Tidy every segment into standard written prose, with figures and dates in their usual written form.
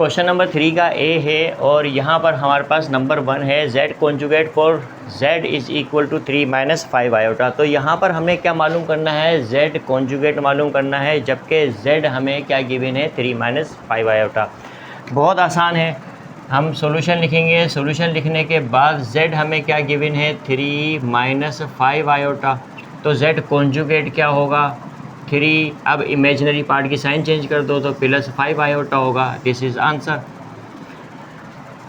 Question number 3 का ए है और यहाँ पर हमारे पास नंबर 1 है z conjugate for z is equal to 3 minus 5 iota. तो यहाँ पर हमें क्या मालूम करना है, z कॉन्जुगेट मालूम करना है, जबकि z हमें क्या गिवन है 3 माइनस 5 आयोटा। बहुत आसान है, हम सॉल्यूशन लिखेंगे। सॉल्यूशन लिखने के बाद z हमें क्या गिवन है 3 माइनस 5 आयोटा। तो z कॉन्जुगेट क्या होगा 3। अब इमेजिनरी पार्ट की साइन चेंज कर दो तो प्लस 5 आयोटा होगा। This is answer.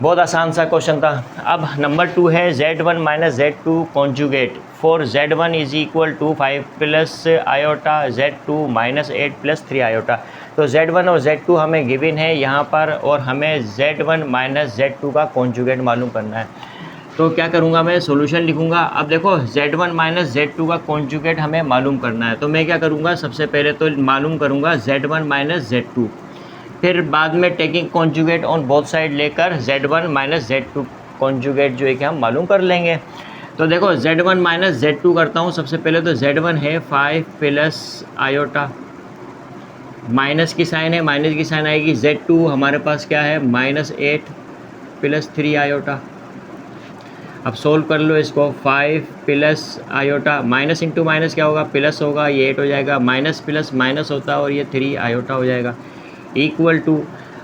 बहुत आसान सा क्वेश्चन था। अब नंबर 2 है z1 minus z2 conjugate for z1 is equal to 5 plus iota z2 minus 8 plus 3 iota. तो z1 और z2 हमें गिवन है यहाँ पर और हमें z1 माइनस z2 का कॉन्जुगेट मालूम करना है। तो क्या करूँगा, मैं सॉल्यूशन लिखूँगा। अब देखो z1 माइनस z2 का कॉन्जुगेट हमें मालूम करना है, तो मैं क्या करूँगा, सबसे पहले तो मालूम करूँगा z1 माइनस z2, फिर बाद में taking conjugate on both side लेकर z1 माइनस z2 कॉन्जुगेट जो है कि हम मालूम कर लेंगे। तो देखो z1 माइनस z2 करता हूँ। सबसे पहले तो z1 है 5 प्लस आयोटा, माइनस की साइन है, माइनस की साइन आएगी। z2 हमारे पास क्या है माइनस 8 प्लस 3 आयोटा। अब सोल्व कर लो इसको। 5 plus iota, minus into minus क्या होगा, प्लस होगा, ये 8 हो जाएगा। माइनस प्लस माइनस होता है और ये 3 आयोटा हो जाएगा इक्वल टू।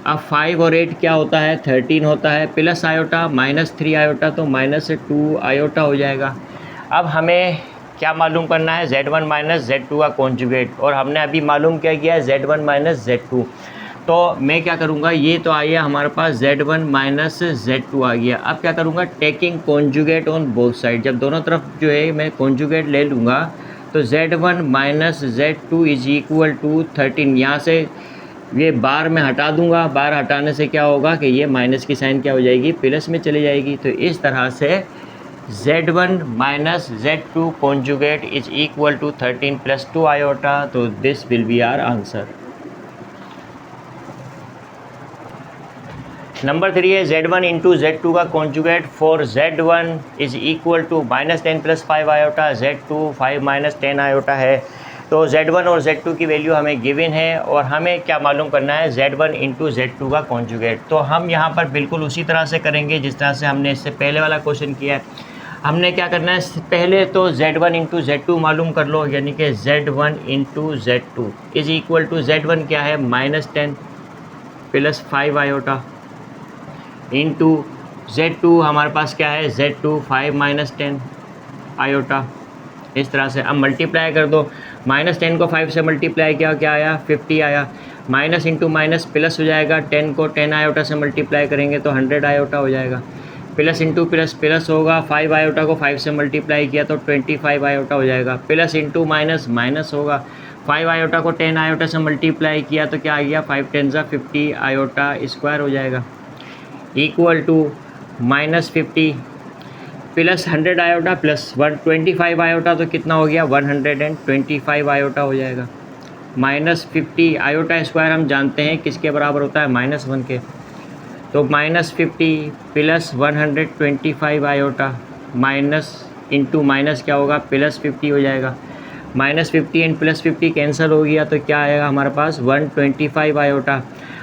अब 5 और 8 क्या होता है 13 होता है, प्लस आयोटा माइनस 3 आयोटा तो माइनस 2 आयोटा हो जाएगा। अब हमें क्या मालूम करना है z1 माइनस z2 का कॉन्जुगेट, और हमने अभी मालूम क्या किया है z1 माइनस z2। तो मैं क्या करूँगा, ये तो आ गया हमारे पास z1 माइनस z2 आ गया। अब क्या करूँगा, taking conjugate on both side, जब दोनों तरफ जो है मैं कॉन्जुगेट ले लूँगा तो z1 minus z2 is equal to 13। यहाँ से ये बार में हटा दूँगा, बार हटाने से क्या होगा कि ये माइनस की साइन क्या हो जाएगी, प्लस में चली जाएगी। तो इस तरह से z1 minus z2 conjugate is equal to 13 plus 2 iota. तो this will be our answer. Number 3 है z1 इंटू z2 का conjugate for z1 is equal to minus 10 plus 5 iota, z2 5 minus 10 iota है। तो z1 और z2 की value हमें given है और हमें क्या मालूम करना है z1 इंटू z2 का कॉन्जुगेट। तो हम यहाँ पर बिल्कुल उसी तरह से करेंगे जिस तरह से हमने इससे पहले वाला क्वेश्चन किया है। हमने क्या करना है, पहले तो z1 इंटू z2 मालूम कर लो, यानी कि z1 into z2 is equal to z1 क्या है minus 10 plus 5 iota into z2 हमारे पास क्या है z2 5 माइनस 10 आयोटा। इस तरह से अब मल्टीप्लाई कर दो, माइनस 10 को 5 से मल्टीप्लाई किया क्या आया 50 आया। माइनस इंटू माइनस प्लस हो जाएगा, 10 को 10 आयोटा से मल्टीप्लाई करेंगे तो 100 आयोटा हो जाएगा। प्लस इंटू प्लस प्लस होगा, 5 आयोटा को 5 से मल्टीप्लाई किया तो 25 आयोटा हो जाएगा। प्लस इंटू माइनस माइनस होगा, 5 आयोटा को 10 आयोटा से मल्टीप्लाई किया तो क्या आ गया 5 10 50 आयोटा स्क्वायर हो जाएगा equal to minus 50 plus 100 iota plus 125 iota तो कितना हो गया 125 आयोटा हो जाएगा। माइनस 50 आयोटा स्क्वायर हम जानते हैं किसके बराबर होता है -1 के। तो minus 50 plus 125 iota minus into minus क्या होगा प्लस 50 हो जाएगा। माइनस 50 एंड प्लस 50 कैंसिल हो गया तो क्या आएगा हमारे पास 125 आयोटा।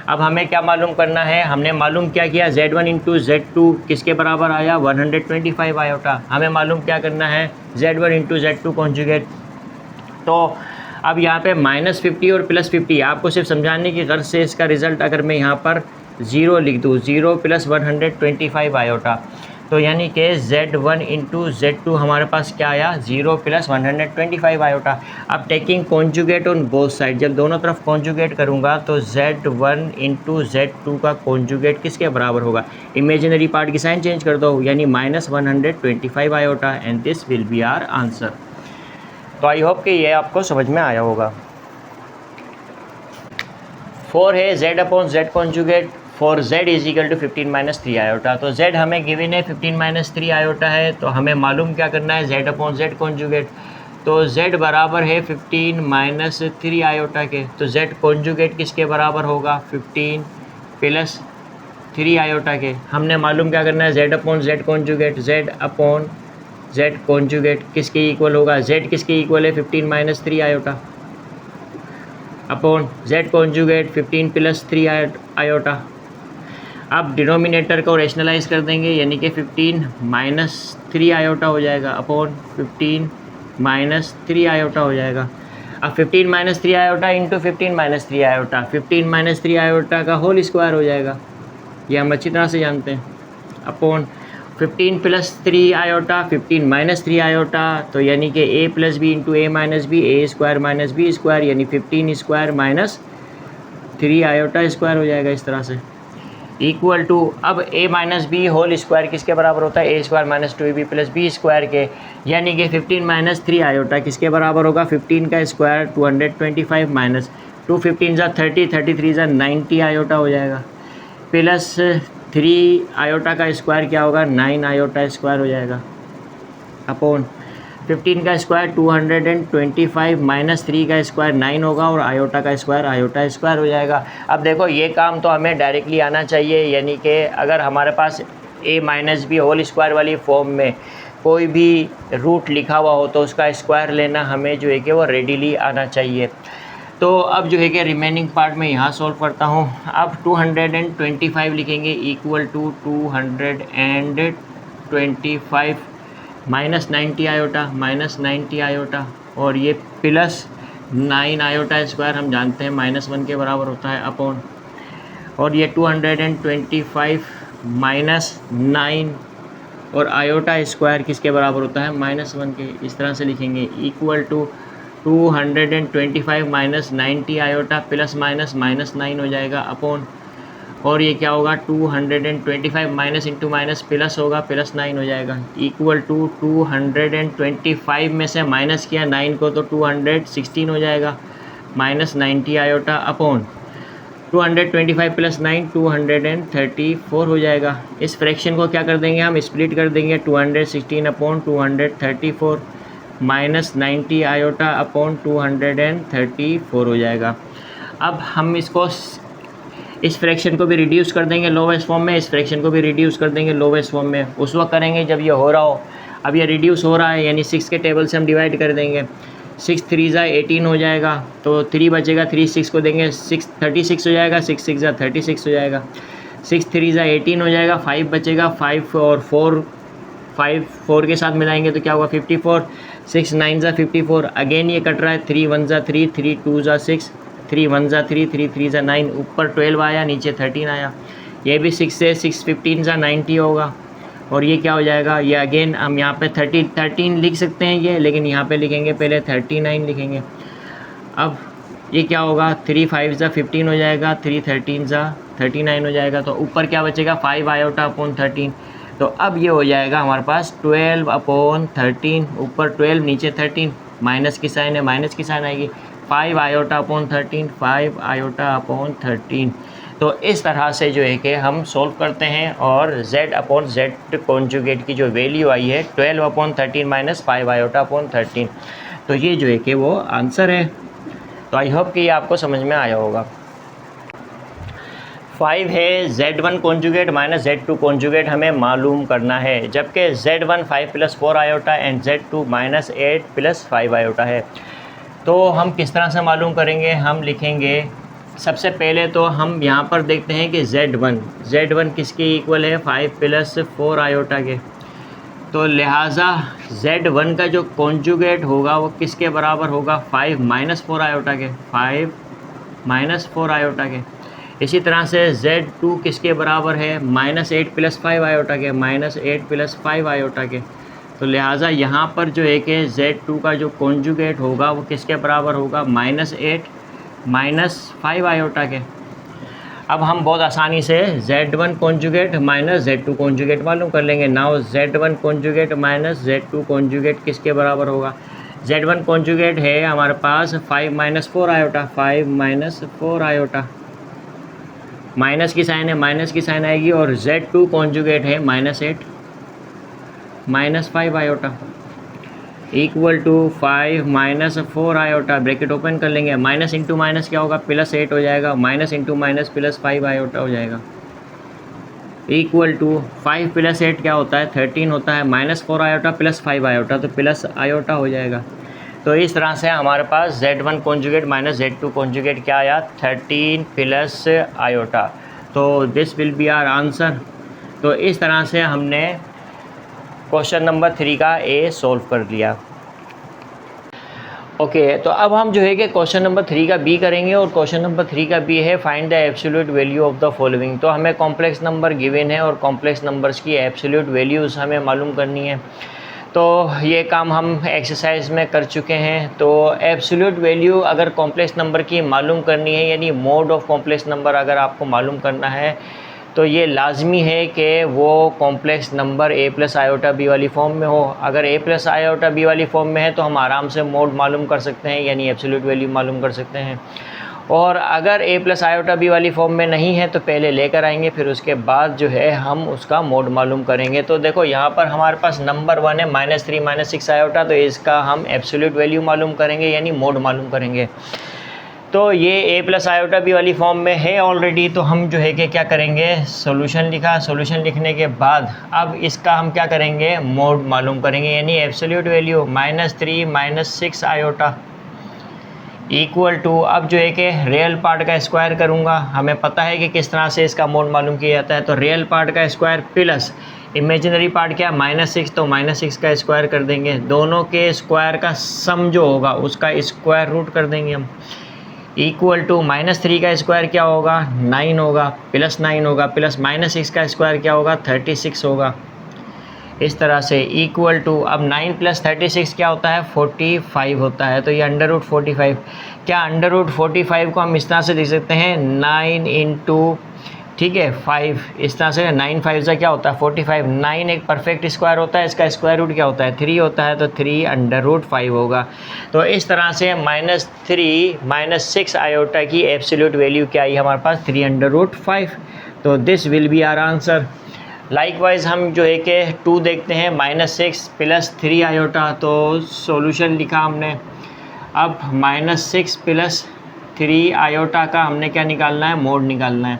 अब हमें क्या मालूम करना है, हमने मालूम क्या किया z1 इंटू z2 किसके बराबर आया 125 आयोटा। हमें मालूम क्या करना है z1 इंटू z2 कॉन्जुगेट। तो अब यहाँ पे माइनस 50 और प्लस 50 आपको सिर्फ समझाने की गर्ज से इसका रिज़ल्ट अगर मैं यहाँ पर 0 लिख दूँ 0 प्लस 125 आयोटा, तो यानी कि z1 इंटू z2 हमारे पास क्या आया 0 प्लस 125 आयोटा। अब taking conjugate on both side, जब दोनों तरफ कॉन्जुगेट करूँगा तो z1 इंटू z2 का कॉन्जुगेट किसके बराबर होगा, इमेजिनरी पार्ट की साइन चेंज कर दो यानी minus 125 iota and this will be our answer. तो आई होप कि ये आपको समझ में आया होगा। 4 है z upon z conjugate for z is equal to 15 minus 3 iota. तो z हमें गिवन है 15 माइनस 3 आयोटा है, तो हमें मालूम क्या करना है z अपॉन z कॉन्जुगेट। तो z बराबर है 15 माइनस 3 आयोटा के, तो z कॉन्जुगेट किसके बराबर होगा 15 प्लस 3 आयोटा के। हमने मालूम क्या करना है z upon z conjugate, z upon z conjugate किसके इक्वल होगा, z किसके इक्वल है 15 minus 3 iota upon z conjugate 15 plus 3 iota अब डिनोमिनेटर को रेशनलाइज कर देंगे, यानी कि 15 माइनस 3 आयोटा हो जाएगा अपॉन 15 माइनस 3 आयोटा हो जाएगा। अब 15 minus 3 iota into 15 minus 3 iota, 15 minus 3 iota का होल स्क्वायर हो जाएगा, ये हम अच्छी तरह से जानते हैं, upon 15 plus 3 iota 15 minus 3 iota, तो यानी कि a plus b into a minus b, a square minus b square, यानी 15 स्क्वायर माइनस 3 आयोटा स्क्वायर हो जाएगा इस तरह से, इक्वल टू, अब a minus B whole square किसके बराबर होता है, ए स्क्वायर माइनस 2ab प्लस बी स्क्वायर के, यानी कि 15 माइनस 3 आयोटा किसके बराबर होगा, 15 का स्क्वायर 225 माइनस 2 15 जा 30, 33 जा 90 आयोटा हो जाएगा, प्लस 3 आयोटा का स्क्वायर क्या होगा, 9 आयोटा स्क्वायर हो जाएगा, अपॉन 15 का स्क्वायर 225 माइनस 3 का स्क्वायर 9 होगा, और आयोटा का स्क्वायर आयोटा स्क्वायर हो जाएगा। अब देखो ये काम तो हमें डायरेक्टली आना चाहिए, यानी कि अगर हमारे पास a minus B whole square वाली फॉर्म में कोई भी रूट लिखा हुआ हो तो उसका स्क्वायर लेना हमें जो है कि वो रेडीली आना चाहिए। तो अब जो है कि रिमेनिंग पार्ट में यहाँ सॉल्व करता हूँ। अब 225 लिखेंगे इक्वल टू 225 माइनस 90 आयोटा और ये प्लस 9 आयोटा स्क्वायर हम जानते हैं -1 के बराबर होता है, अपॉन, और ये 225 माइनस 9 और आयोटा स्क्वायर किसके बराबर होता है, -1 के, इस तरह से लिखेंगे equal to 225 minus 90 iota plus minus -9 हो जाएगा, अपॉन, और ये क्या होगा 225 माइनस इंटू माइनस प्लस होगा, प्लस 9 हो जाएगा, इक्वल टू 225 में से माइनस किया 9 को तो 216 हो जाएगा, माइनस 90 आयोटा, अपॉन 225 प्लस 9 234 हो जाएगा। इस फ्रैक्शन को क्या कर देंगे, हम स्प्लिट कर देंगे, 216 अपॉन 234 माइनस 90 आयोटा अपॉन 234 हो जाएगा। अब हम इसको इस फ्रैक्शन को भी रिड्यूस कर देंगे लोवेस्ट फॉर्म में, इस फ्रैक्शन को भी रिड्यूस कर देंगे लोवेस्ट फॉर्म में, उस वक्त करेंगे जब ये हो रहा हो। अब ये रिड्यूस हो रहा है, यानी 6 के टेबल से हम डिवाइड कर देंगे, 6 3 जा 18 हो जाएगा, तो 3 बचेगा, 3 6 को देंगे, 6 36 हो जाएगा, 6 6 जा 36 हो जाएगा, 6 3 जा 18 हो जाएगा, 5 बचेगा, 5 और 4 के साथ मिलाएंगे तो क्या होगा 54, 6 9 जा 54, अगेन ये कट रहा है, 3 1 जा 3, 3 2 जा 6, 3 1 जा 3, 3 3 जा 9, ऊपर 12 आया, नीचे 13 आया, ये भी 6 से 6 15 जा 90 होगा, और ये क्या हो जाएगा, ये अगेन हम यहाँ पे 13 लिख सकते हैं ये, लेकिन यहाँ पे लिखेंगे पहले 39 लिखेंगे। अब ये क्या होगा, 3 5 जा 15 हो जाएगा, 3 13 जा 39 हो जाएगा, तो ऊपर क्या बचेगा 5 आयोटा अपॉन 13, तो अब ये हो जाएगा हमारे पास 12 अपॉन 13, ऊपर 12 नीचे 13, माइनस की साइन है, माइनस की साइन आएगी, 5 आयोटा अपॉन 13, 5 आयोटा अपॉन 13। तो इस तरह से जो है कि हम सोल्व करते हैं, और z अपॉन z कॉन्जुगेट की जो वैल्यू आई है 12 अपॉन 13 माइनस 5 आयोटा अपॉन 13, तो ये जो है कि वो आंसर है। तो आई होप कि ये आपको समझ में आया होगा। 5 है z1 conjugate minus z2 conjugate हमें मालूम करना है, जबकि z1 5 plus 4 iota and z2 minus 8 plus 5 iota है। तो हम किस तरह से मालूम करेंगे, हम लिखेंगे सबसे पहले तो हम यहाँ पर देखते हैं कि z1 किसके इक्वल है, 5 प्लस 4 आयोटा के, तो लिहाजा z1 का जो कॉन्जुगेट होगा वो किसके बराबर होगा, 5 माइनस 4 आयोटा के, 5 माइनस 4 आयोटा के। इसी तरह से z2 किसके बराबर है, -8 प्लस 5 आयोटा के, -8 प्लस 5 आयोटा के, तो लिहाजा यहाँ पर जो है कि z2 का जो कॉन्जुगेट होगा वो किसके बराबर होगा, -8 माइनस 5 आयोटा के। अब हम बहुत आसानी से z1 conjugate minus z2 conjugate मालूम कर लेंगे। Now z1 conjugate minus z2 conjugate किसके बराबर होगा, z1 कॉन्जुगेट है हमारे पास 5 minus 4 iota, 5 minus 4 iota, minus की साइन है, माइनस की साइन आएगी, और z2 कॉन्जुगेट है -8 minus 5 iota equal to 5 minus 4 iota, bracket open कर लेंगे, माइनस इंटू माइनस क्या होगा, +8 हो जाएगा, minus into minus plus 5 iota हो जाएगा, इक्वल टू 5 प्लस 8 क्या होता है 13 होता है, -4 आयोटा प्लस 5 आयोटा, तो प्लस आयोटा हो जाएगा। तो इस तरह से हमारे पास z1 conjugate minus z2 conjugate क्या आया, 13 प्लस आयोटा। तो this will be our answer. तो इस तरह से हमने क्वेश्चन नंबर 3 का ए सॉल्व कर दिया। ओके तो अब हम जो है कि क्वेश्चन नंबर 3 का बी करेंगे, और क्वेश्चन नंबर 3 का बी है find the absolute value of the following. तो हमें कॉम्प्लेक्स नंबर गिवन है और कॉम्प्लेक्स नंबर्स की एब्सोल्यूट वैल्यूज़ हमें मालूम करनी है। तो ये काम हम एक्सरसाइज में कर चुके हैं। तो एब्सोल्यूट वैल्यू अगर कॉम्प्लेक्स नंबर की मालूम करनी है, यानी मोड ऑफ कॉम्प्लेक्स नंबर अगर आपको मालूम करना है, तो ये लाजमी है कि वो complex number a plus iota b वाली फॉर्म में हो। अगर a प्लस आयोटा बी वाली फॉर्म में है तो हम आराम से मोड मालूम कर सकते हैं, यानी एब्सोल्यूट वैल्यू मालूम कर सकते हैं। और अगर a प्लस आयोटा बी वाली फॉर्म में नहीं है तो पहले लेकर आएंगे, फिर उसके बाद जो है हम उसका मोड मालूम करेंगे। तो देखो यहाँ पर हमारे पास नंबर 1 है -3 -6 आयोटा, तो इसका हम एब्सोल्यूट वैल्यू मालूम करेंगे, यानी मोड मालूम करेंगे। तो ये a प्लस आयोटा बी वाली फॉर्म में है ऑलरेडी, तो हम जो है कि क्या करेंगे, सॉल्यूशन लिखा। सॉल्यूशन लिखने के बाद अब इसका हम क्या करेंगे, मोड मालूम करेंगे, यानी absolute value -3 -6 iota equal to, अब जो है कि रियल पार्ट का स्क्वायर करूँगा। हमें पता है कि किस तरह से इसका मोड मालूम किया जाता है। तो रियल पार्ट का स्क्वायर प्लस इमेजिनरी पार्ट क्या -6, तो -6 का स्क्वायर कर देंगे। दोनों के स्क्वायर का सम जो होगा उसका स्क्वायर रूट कर देंगे हम, इक्वल टू -3 का स्क्वायर क्या होगा, 9 होगा, प्लस 9 होगा, प्लस -6 का स्क्वायर क्या होगा, 36 होगा। इस तरह से इक्वल टू, अब 9 + 36 क्या होता है, 45 होता है। तो ये √45, क्या √45 को हम इस तरह से लिख सकते हैं 9 × ठीक है 5, इस तरह से 9 5 से क्या होता है 45। 9 एक परफेक्ट स्क्वायर होता है, इसका स्क्वायर रूट क्या होता है 3 होता है, तो 3 √5 होगा। तो इस तरह से -3 -6 आयोटा की एब्सोल्यूट वैल्यू क्या आई हमारे पास, 3 √5। तो this will be our answer. Likewise हम जो है कि 2 देखते हैं, -6 + 3 आयोटा। तो सॉल्यूशन लिखा हमने। अब -6 + 3 आयोटा का हमने क्या निकालना है, मोड निकालना है।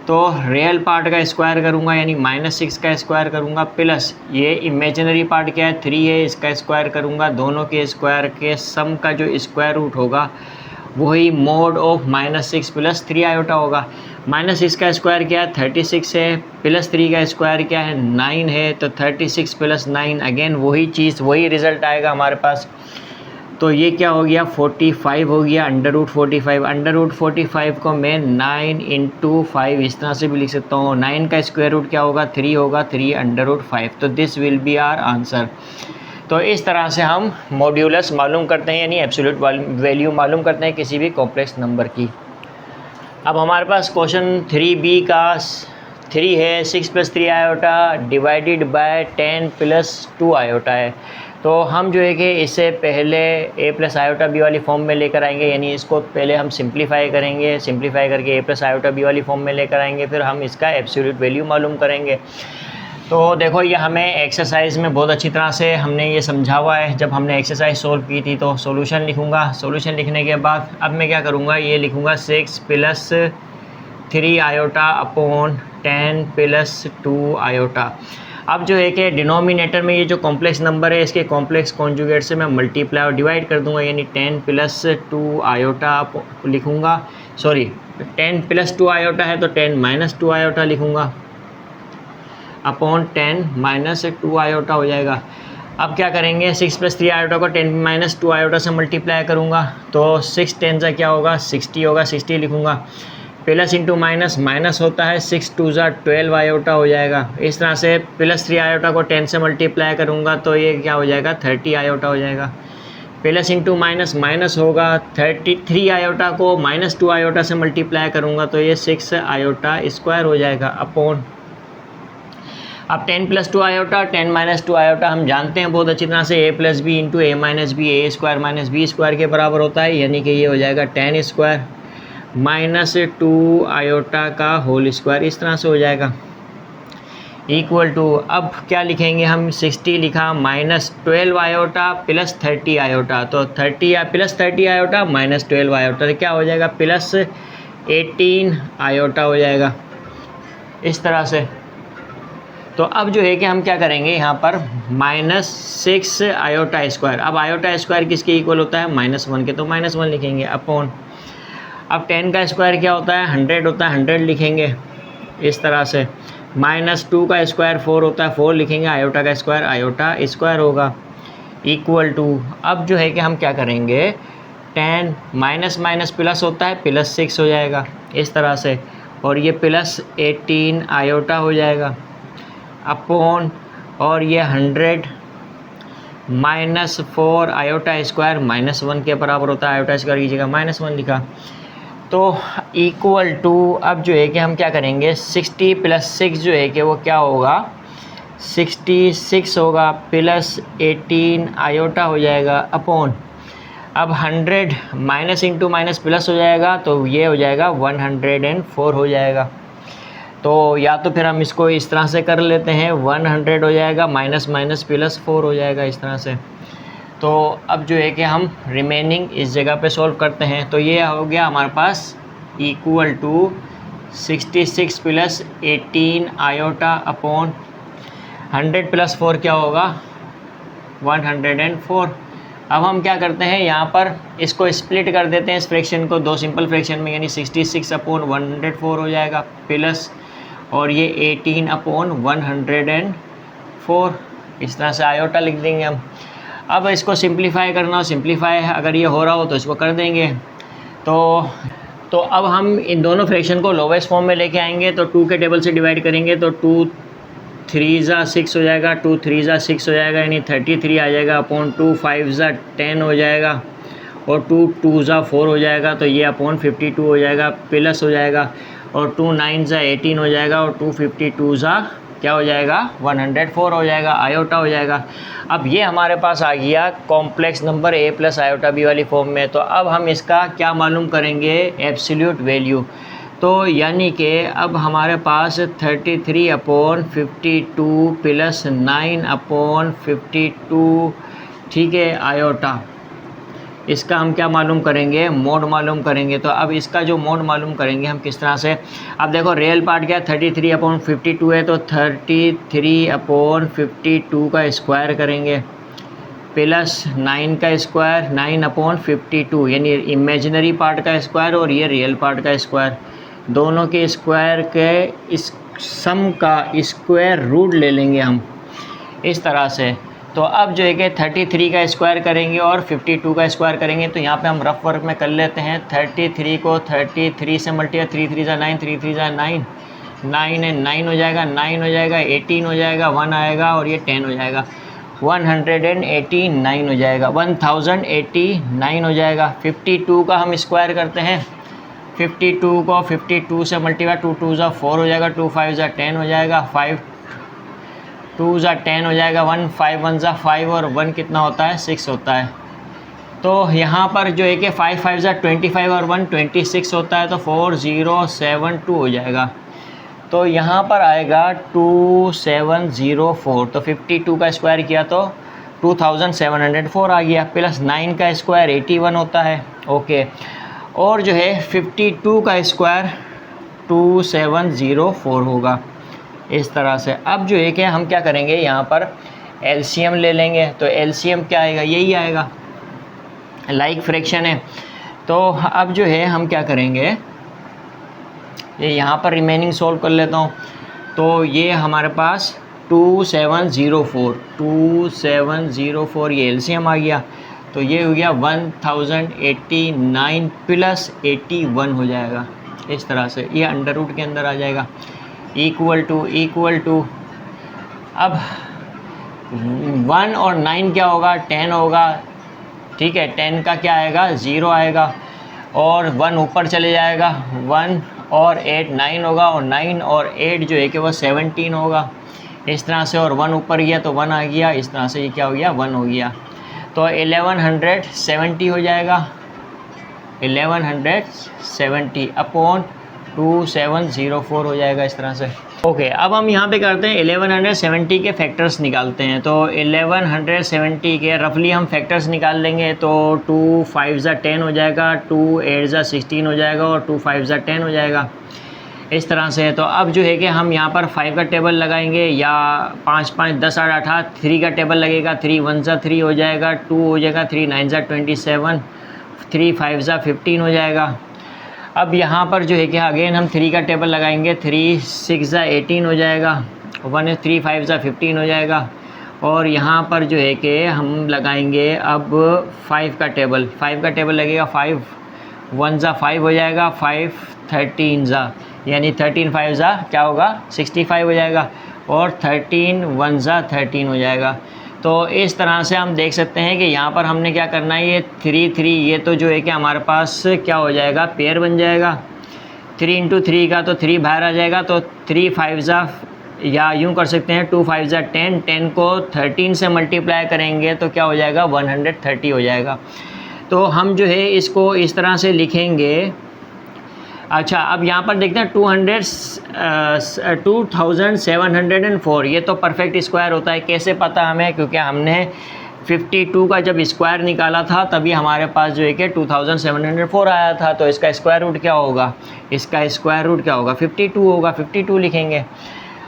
तो रियल पार्ट का स्क्वायर करूँगा, यानी -6 का स्क्वायर करूँगा, प्लस ये इमेजिनरी पार्ट क्या है 3 है, इसका स्क्वायर करूँगा। दोनों के स्क्वायर के सम का जो स्क्वायर रूट होगा वही मोड ऑफ -6 + 3 आयोटा होगा। -6 का स्क्वायर क्या है 36 है, प्लस 3 का स्क्वायर क्या है 9 है, तो 36 + 9 अगेन वही चीज़, वही रिज़ल्ट आएगा हमारे पास। तो ये क्या हो गया 45 हो गया, √45। √45 को मैं 9 × 5 इस तरह से भी लिख सकता हूँ। 9 का स्क्वायर रूट क्या होगा 3 होगा, 3 √5। तो this will be our answer. तो इस तरह से हम मॉड्यूलस मालूम करते हैं, यानी एब्सोल्यूट वैल्यू मालूम करते हैं किसी भी कॉम्प्लेक्स नंबर की। अब हमारे पास क्वेश्चन 3b का 3 है, 6 + 3 आयोटा डिवाइडेड बाय 10 + 2 आयोटा है। तो हम जो है कि इससे पहले a प्लस आयोटा बी वाली फॉर्म में लेकर आएंगे, यानी इसको पहले हम सिंप्लीफाई करेंगे, सिंप्लीफाई करके a प्लस आयोटा बी वाली फॉर्म में लेकर आएंगे, फिर हम इसका एब्सोल्यूट वैल्यू मालूम करेंगे। तो देखो ये हमें एक्सरसाइज में बहुत अच्छी तरह से हमने ये समझा हुआ है। जब हमने एक्सरसाइज सोल्व की थी तो सॉल्यूशन लिखूँगा। सॉल्यूशन लिखने के बाद अब मैं क्या करूँगा, ये लिखूँगा 6 + 3 आयोटा अपॉन 10 + 2 आयोटा। अब जो है कि डिनोमिनेटर में ये जो कॉम्प्लेक्स नंबर है इसके कॉम्प्लेक्स कॉन्जुगेट से मैं मल्टीप्लाई और डिवाइड कर दूंगा, यानी 10 + 2 आयोटा लिखूँगा। सॉरी 10 + 2 आयोटा है तो 10 - 2 आयोटा लिखूँगा अपॉन 10 - 2 आयोटा हो जाएगा। अब क्या करेंगे, 6 + 3 आयोटा को 10 - 2 आयोटा से मल्टीप्लाई करूँगा, तो 6 10 से क्या होगा 60 होगा, 60 लिखूँगा। प्लस इंटू माइनस, माइनस होता है 6 2 12 आयोटा हो जाएगा। इस तरह से +3 आयोटा को 10 से मल्टीप्लाई करूँगा तो ये क्या हो जाएगा 30 आयोटा हो जाएगा। प्लस इंटू माइनस, माइनस होगा 33 आयोटा को -2 आयोटा से मल्टीप्लाई करूँगा तो ये 6 आयोटा स्क्वायर हो जाएगा अपॉन। अब 10 + 2 आयोटा 10 - 2 आयोटा हम जानते हैं बहुत अच्छी तरह से a + b × a - b a² - b² के बराबर होता है, यानी कि ये हो जाएगा 10 स्क्वायर -2 आयोटा का होल स्क्वायर, इस तरह से हो जाएगा इक्वल टू। अब क्या लिखेंगे हम, 60 लिखा -12 आयोटा प्लस 30 आयोटा, तो 30 + 30 आयोटा -12 आयोटा, तो क्या हो जाएगा +18 आयोटा हो जाएगा इस तरह से। तो अब जो है कि हम क्या करेंगे यहाँ पर -6 आयोटा स्क्वायर। अब आयोटा स्क्वायर किसके इक्वल होता है -1 के, तो -1 लिखेंगे अपॉन। अब 10 का स्क्वायर क्या होता है 100 होता है, 100 लिखेंगे इस तरह से। -2 का स्क्वायर 4 होता है, 4 लिखेंगे, आयोटा का स्क्वायर आयोटा स्क्वायर होगा, इक्वल टू, अब जो है कि हम क्या करेंगे, 10 माइनस माइनस प्लस होता है, +6 हो जाएगा इस तरह से, और ये +18 आयोटा हो जाएगा अपॉन, और ये 100 -4 आयोटा स्क्वायर -1 के बराबर होता है, आयोटा स्क्वायर की जगह -1 लिखा, तो इक्वल टू, अब जो है कि हम क्या करेंगे, 60 + 6 जो है कि वो क्या होगा, 66 होगा, +18 आयोटा हो जाएगा अपॉन, अब 100 माइनस इंटू माइनस प्लस हो जाएगा, तो ये हो जाएगा 104 हो जाएगा। तो या तो फिर हम इसको इस तरह से कर लेते हैं, 100 हो जाएगा माइनस माइनस +4 हो जाएगा इस तरह से। तो अब जो है कि हम रिमेनिंग इस जगह पे सॉल्व करते हैं, तो ये हो गया हमारे पास इक्वल टू 66 + 18 आयोटा अपॉन 100 + 4 क्या होगा, 104। अब हम क्या करते हैं, यहाँ पर इसको स्प्लिट कर देते हैं इस फ्रैक्शन को दो सिंपल फ्रैक्शन में, यानी 66 अपॉन 104 हो जाएगा प्लस, और ये 18 अपॉन 104, इस तरह से आयोटा लिख देंगे हम। अब इसको सिंप्लीफाई करना हो, सिंप्लीफाई अगर ये हो रहा हो तो इसको कर देंगे। तो अब हम इन दोनों फ्रैक्शन को लोवेस्ट फॉर्म में लेके आएंगे, तो 2 के टेबल से डिवाइड करेंगे, तो 2 3 ज़ा 6 हो जाएगा, 2 3 ज़ा 6 हो जाएगा, यानी 33 आ जाएगा अपॉन 2 5 ज़ा 10 हो जाएगा, और 2 2 ज़ा 4 हो जाएगा, तो ये अपॉन 52 हो जाएगा, प्लस हो जाएगा, और 2 9 ज़ा 18 हो जाएगा, और 2 52 ज़ा क्या हो जाएगा, 104 हो जाएगा, आयोटा हो जाएगा। अब ये हमारे पास आ गया complex number a + iota b वाली फॉर्म में। तो अब हम इसका क्या मालूम करेंगे, एब्सोल्यूट वैल्यू। तो यानी कि अब हमारे पास 33 अपॉन 52 + 9 अपॉन 52, ठीक है, आयोटा, इसका हम क्या मालूम करेंगे, मोड मालूम करेंगे। तो अब इसका जो मोड मालूम करेंगे हम किस तरह से, अब देखो रियल पार्ट क्या, 33 अपॉन 52 है, तो 33 अपॉन 52 का स्क्वायर करेंगे, प्लस 9 का स्क्वायर, 9 अपॉन 52, यानी इमेजिनरी पार्ट का स्क्वायर और ये रियल पार्ट का स्क्वायर, दोनों के स्क्वायर के इस सम का स्क्वायर रूट ले लेंगे हम इस तरह से। तो अब जो है कि 33 का स्क्वायर करेंगे और 52 का स्क्वायर करेंगे, तो यहाँ पे हम रफ वर्क में कर लेते हैं। 33 को 33 से मल्टीप्लाई, 3 3 ज़ा 9, 3 3 ज़ा 9, 9 है 9 हो जाएगा, 9 हो जाएगा, 18 हो जाएगा, 1 आएगा, और ये 10 हो जाएगा, 189 हो जाएगा, 1089 हो जाएगा। 52 का हम स्क्वायर करते हैं, 52 को 52 से मल्टीप्लाई, 2 2 ज़ा 4 हो जाएगा, 2 5 ज़ा 10 हो जाएगा, 5 2 ज़ा 10 हो जाएगा, 1 5 1 ज़ा 5, और 1 कितना होता है, 6 होता है। तो यहाँ पर जो है कि 5 5 ज़ा 25 और 1 26 होता है, तो 4072 हो जाएगा। तो यहाँ पर आएगा 2704। तो 52 का स्क्वायर किया तो 2704 आ गया, प्लस 9 का स्क्वायर 81 होता है, ओके, और जो है 52 का स्क्वायर 2704 होगा इस तरह से। अब जो है कि हम क्या करेंगे, यहाँ पर एलसीएम ले लेंगे। तो एलसीएम क्या आएगा, यही आएगा, लाइक फ्रैक्शन है। तो अब जो है हम क्या करेंगे, ये यहाँ पर रिमेनिंग सॉल्व कर लेता हूँ। तो ये हमारे पास 2704 ये एलसीएम आ गया, तो ये हो गया 1089 + 81 हो जाएगा इस तरह से, ये अंडर रूट के अंदर आ जाएगा, इक्वल टू अब 1 और 9 क्या होगा, 10 होगा, ठीक है, 10 का क्या आएगा, 0 आएगा, और 1 ऊपर चले जाएगा, 1 और 8 9 होगा, और 9 और 8 जो है कि वो 17 होगा इस तरह से, और 1 ऊपर गया तो 1 आ गया, इस तरह से ये क्या हो गया, 1 हो गया। तो 1170 हो जाएगा, 1170 अपॉन 2704 हो जाएगा इस तरह से, ओके। अब हम यहाँ पे करते हैं 1170 के फैक्टर्स निकालते हैं। तो 1170 के रफली हम फैक्टर्स निकाल लेंगे। तो 2 5 ज़ा 10 हो जाएगा, 2 8 ज़ा 16 हो जाएगा, और 2 5 ज़ा 10 हो जाएगा इस तरह से। तो अब जो है कि हम यहाँ पर 5 का टेबल लगाएंगे, या 5 5 10 8 18, 3 का टेबल लगेगा, 3 1 ज़ा 3 हो जाएगा, 2 हो जाएगा, 3 9 ज़ा 27, 3 5 ज़ा 15 हो जाएगा। अब यहाँ पर जो है कि अगेन हम 3 का टेबल लगाएंगे। 3 6 18 हो जाएगा, 1 3 5 15 हो जाएगा। और यहाँ पर जो है कि हम लगाएंगे अब 5 का टेबल। 5 का टेबल लगेगा, 5 1 5 हो जाएगा, 5 13 यानी 13 5 क्या होगा 65 हो जाएगा, और 13 1 13 हो जाएगा। तो इस तरह से हम देख सकते हैं कि यहाँ पर हमने क्या करना है, ये 3 3 ये तो जो है कि हमारे पास क्या हो जाएगा, पेयर बन जाएगा। 3 इंटू 3 का तो 3 बाहर आ जाएगा, तो 3 5 या यूँ कर सकते हैं 2 5 10, 10 को 13 से मल्टीप्लाई करेंगे तो क्या हो जाएगा 130 हो जाएगा। तो हम जो है इसको इस तरह से लिखेंगे। अच्छा, अब यहाँ पर देखते हैं 2704, ये तो परफेक्ट स्क्वायर होता है। कैसे पता हमें, क्योंकि हमने 52 का जब स्क्वायर निकाला था तभी हमारे पास जो है कि 2704 आया था। तो इसका स्क्वायर रूट क्या होगा, इसका स्क्वायर रूट क्या होगा 52 होगा, 52 लिखेंगे।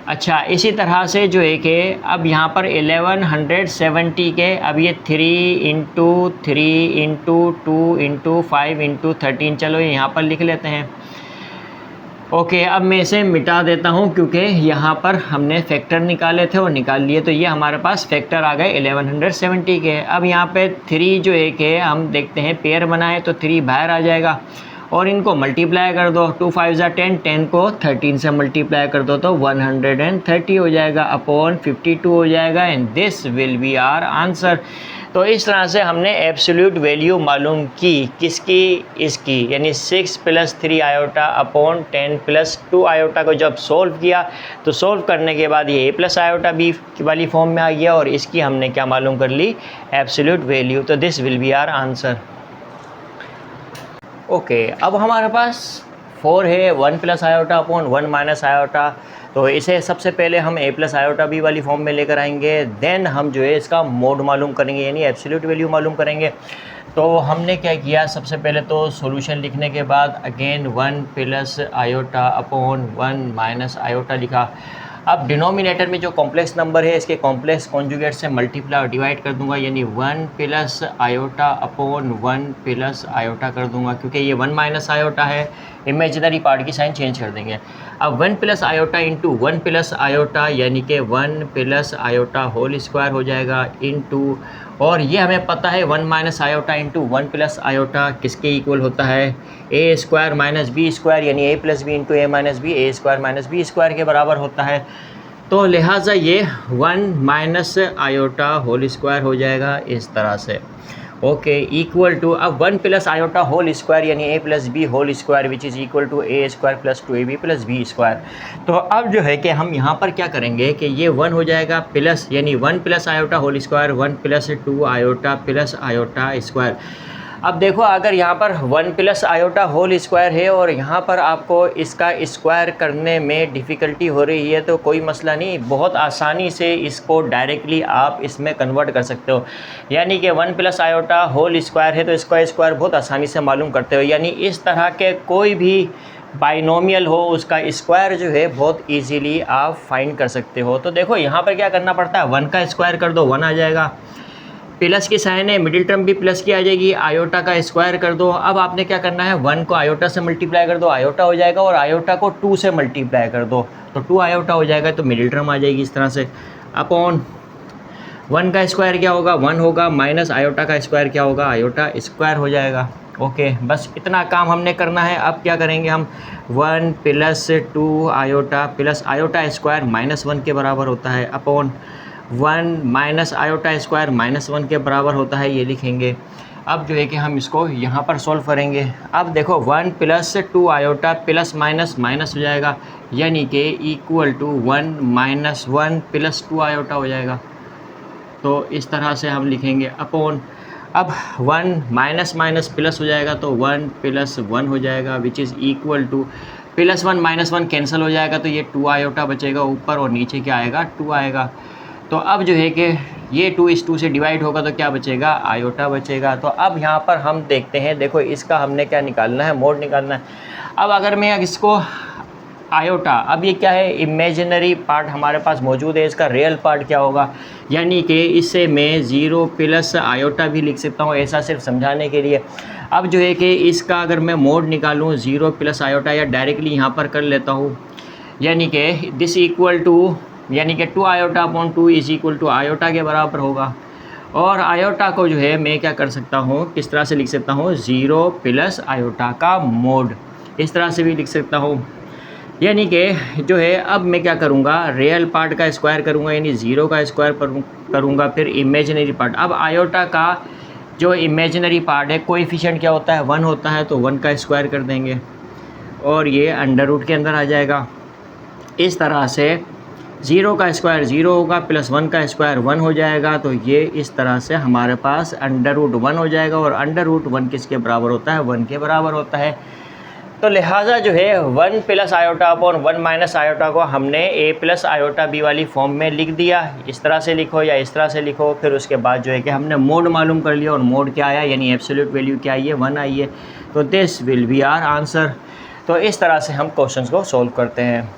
अच्छा, इसी तरह से जो है कि अब यहाँ पर 1170 के, अब ये 3 इंटू 3 इंटू 2 इंटू 5 इंटू 13, चलो यहाँ पर लिख लेते हैं। ओके, अब मैं इसे मिटा देता हूँ क्योंकि यहाँ पर हमने फैक्टर निकाले थे और निकाल लिए, तो ये हमारे पास फैक्टर आ गए 1170 के। अब यहाँ पे 3 जो है कि हम देखते हैं पेयर बनाए तो 3 बाहर आ जाएगा, और इनको मल्टीप्लाई कर दो। 2 5 10, 10 को 13 से मल्टीप्लाई कर दो तो 130 हो जाएगा, अपॉन 52 हो जाएगा, and this will be our answer. तो इस तरह से हमने एब्सोल्यूट वैल्यू मालूम की, किसकी, इसकी, यानी 6 + 3 आयोटा अपॉन 10 + 2 आयोटा को जब सोल्व किया तो सोल्व करने के बाद ये a + आयोटा b वाली फॉर्म में आ गया, और इसकी हमने क्या मालूम कर ली, एब्सोल्यूट वैल्यू। तो this will be our answer. Okay, अब हमारे पास 4 है 1 + आयोटा अपॉन 1 - आयोटा। तो इसे सबसे पहले हम a + आयोटा b वाली फॉर्म में लेकर आएंगे, देन हम जो है इसका मोड मालूम करेंगे, यानी एब्सोल्यूट वैल्यू मालूम करेंगे। तो हमने क्या किया, सबसे पहले तो सॉल्यूशन लिखने के बाद अगेन 1 + आयोटा अपॉन 1 - आयोटा लिखा। अब डिनोमिनेटर में जो कॉम्प्लेक्स नंबर है इसके कॉम्प्लेक्स कॉन्जुगेट से मल्टीप्लाई और डिवाइड कर दूंगा, यानी 1 + आयोटा अपॉन 1 + आयोटा कर दूंगा, क्योंकि ये 1 - आयोटा है, इमेजिनरी पार्ट की साइन चेंज कर देंगे। अब 1 + आयोटा इंटू 1 + आयोटा, यानी कि 1 + आयोटा होल स्क्वायर हो जाएगा, इंटू, और ये हमें पता है 1 - आयोटा इंटू 1 + आयोटा किसके इक्वल होता है, a² - b², यानी a + b into a - b, a² - b² के बराबर होता है। तो लिहाजा ये 1 - आयोटा होल स्क्वायर हो जाएगा इस तरह से। ओके, इक्वल टू, अब 1 + आयोटा होल स्क्वायर यानी a + b whole square which is equal to a² + 2ab + b²। तो अब जो है कि हम यहाँ पर क्या करेंगे कि ये 1 हो जाएगा प्लस, यानी 1 + iota whole square 1 + 2 iota + iota square. अब देखो, अगर यहाँ पर 1 + आयोटा होल स्क्वायर है और यहाँ पर आपको इसका स्क्वायर करने में डिफ़िकल्टी हो रही है तो कोई मसला नहीं, बहुत आसानी से इसको डायरेक्टली आप इसमें कन्वर्ट कर सकते हो। यानी कि 1 + आयोटा होल स्क्वायर है तो इसका स्क्वायर बहुत आसानी से मालूम करते हो, यानी इस तरह के कोई भी बाइनोमियल हो उसका स्क्वायर जो है बहुत इजीली आप फाइंड कर सकते हो। तो देखो यहाँ पर क्या करना पड़ता है, 1 का स्क्वायर कर दो 1 आ जाएगा, प्लस की साइन है, मिडिल टर्म भी प्लस की आ जाएगी, आयोटा का स्क्वायर कर दो। अब आपने क्या करना है, 1 को आयोटा से मल्टीप्लाई कर दो, आयोटा हो जाएगा, और आयोटा को 2 से मल्टीप्लाई कर दो तो 2 आयोटा हो जाएगा, तो मिडिल टर्म आ जाएगी इस तरह से, अपॉन 1 का स्क्वायर क्या होगा 1 होगा, माइनस आयोटा का स्क्वायर क्या होगा, आयोटा स्क्वायर हो जाएगा। ओके, बस इतना काम हमने करना है। अब क्या करेंगे हम, 1 + 2 आयोटा प्लस आयोटा स्क्वायर -1 के बराबर होता है, अपॉन 1 - आयोटा स्क्वायर -1 के बराबर होता है, ये लिखेंगे। अब जो है कि हम इसको यहाँ पर सॉल्व करेंगे। अब देखो 1 + 2 आयोटा प्लस माइनस माइनस हो जाएगा, यानी कि इक्वल टू 1 - 1 + 2 आयोटा हो जाएगा। तो इस तरह से हम लिखेंगे, अपॉन, अब 1 माइनस माइनस प्लस हो जाएगा तो 1 + 1 हो जाएगा, which is equal to +1 - 1 cancel हो जाएगा तो ये 2 आयोटा बचेगा ऊपर, और नीचे क्या आएगा 2 आएगा। तो अब जो है कि ये 2 इस 2 से डिवाइड होगा तो क्या बचेगा, आयोटा बचेगा। तो अब यहाँ पर हम देखते हैं, देखो इसका हमने क्या निकालना है, मोड निकालना है। अब अगर मैं इसको आयोटा, अब ये क्या है, इमेजिनरी पार्ट हमारे पास मौजूद है, इसका रियल पार्ट क्या होगा, यानी कि इससे मैं 0 + आयोटा भी लिख सकता हूँ, ऐसा सिर्फ समझाने के लिए। अब जो है कि इसका अगर मैं मोड निकालूँ 0 प्लस आयोटा, या डायरेक्टली यहाँ पर कर लेता हूँ, यानी कि दिस इक्वल टू, यानी कि 2 iota upon 2 is equal to iota के बराबर होगा। और आयोटा को जो है मैं क्या कर सकता हूँ, किस तरह से लिख सकता हूँ, 0 प्लस आयोटा का मोड, इस तरह से भी लिख सकता हूँ। यानी कि जो है अब मैं क्या करूँगा, रियल पार्ट का स्क्वायर करूँगा, यानी 0 का स्क्वायर करूँगा, फिर इमेजिनरी पार्ट। अब आयोटा का जो इमेजिनरी पार्ट है कोएफिशिएंट क्या होता है, 1 होता है, तो 1 का स्क्वायर कर देंगे और ये अंडर रूट के अंदर आ जाएगा। इस तरह से 0 का स्क्वायर 0 होगा, प्लस 1 का स्क्वायर 1 हो जाएगा, तो ये इस तरह से हमारे पास अंडर रूट 1 हो जाएगा। और अंडर रूट 1 किसके बराबर होता है, 1 के बराबर होता है। तो लिहाजा जो है 1 plus iota upon 1 minus iota को हमने a प्लस आयोटा b वाली फॉर्म में लिख दिया। इस तरह से लिखो या इस तरह से लिखो। फिर उसके बाद जो है कि हमने मोड मालूम कर लिया, और मोड क्या आया, यानी एब्सोल्यूट वैल्यू क्या आई है, 1 आई है। तो this will be our answer. तो इस तरह से हम क्वेश्चंस को सॉल्व करते हैं।